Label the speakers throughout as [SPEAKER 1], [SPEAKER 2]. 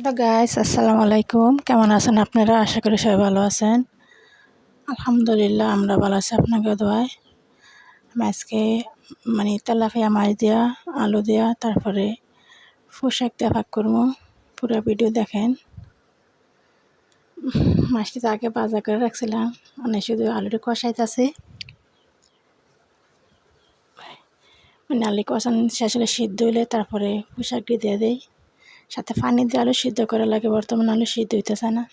[SPEAKER 1] Hello guys, আসসালামু আলাইকুম। কেমন আছেন আপনারা? আশা করি সবাই ভালো আছেন। আলহামদুলিল্লাহ আমরা ভালো আছি আপনাকে দোয়ায়। আমি আজকে তেলাপিয়া মাছ দিয়া, আলু দিয়া, তারপরে পোশাক দিয়ে ভাগ করবো। পুরো ভিডিও দেখেন। মাছটি তো আগে ভাজা করে রাখছিলাম, শুধু আলুটা কষাইতেছি। আলু কষান শেষ হলে সিদ্ধ হইলে তারপরে পোশাকটি দিয়ে দেই। সাথে পানি দিয়ে আলু সিদ্ধ করা লাগে, বর্তমানে আলু সিদ্ধ হইতেছে না।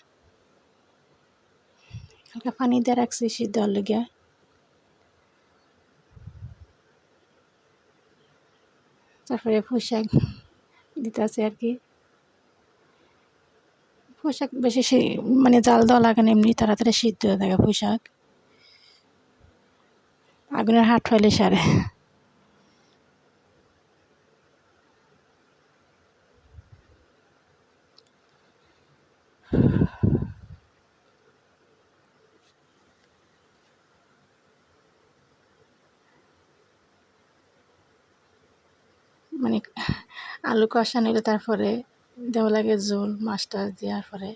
[SPEAKER 1] হালকা পানি দিয়ে রাখছি সিদ্ধ হওয়ার লেগে। তারপরে পোশাক দিতে আছে আর কি। পোশাক বেশি জাল দেওয়া লাগে না, এমনি তাড়াতাড়ি সিদ্ধ হয়ে থাকে পোশাক। আগুনের হাত ফাইলে সারে। মানে আলু কষা নিলে তারপরে দেওয়া লাগে ঝোল, মাছটা দেওয়ার পরে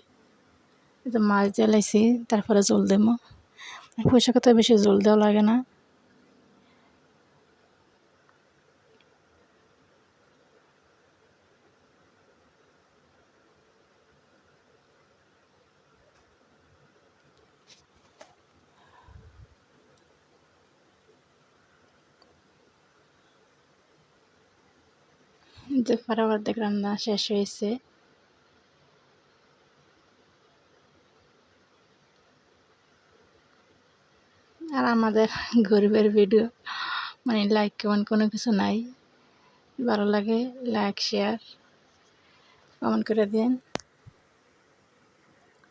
[SPEAKER 1] মাছ দিয়ে লাইছি, তারপরে ঝোল দেবো। পোশাকে তো বেশি ঝোল দেওয়া লাগে না। দুপুরে অর্ধেক রান্না শেষ হয়েছে। আর আমাদের গরিবের ভিডিও লাইক কমেন্ট কোনো কিছু নাই। ভালো লাগে লাইক শেয়ার কমেন্ট করে দিন।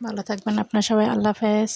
[SPEAKER 1] ভালো থাকবেন আপনার সবাই। আল্লাহ হাফেজ।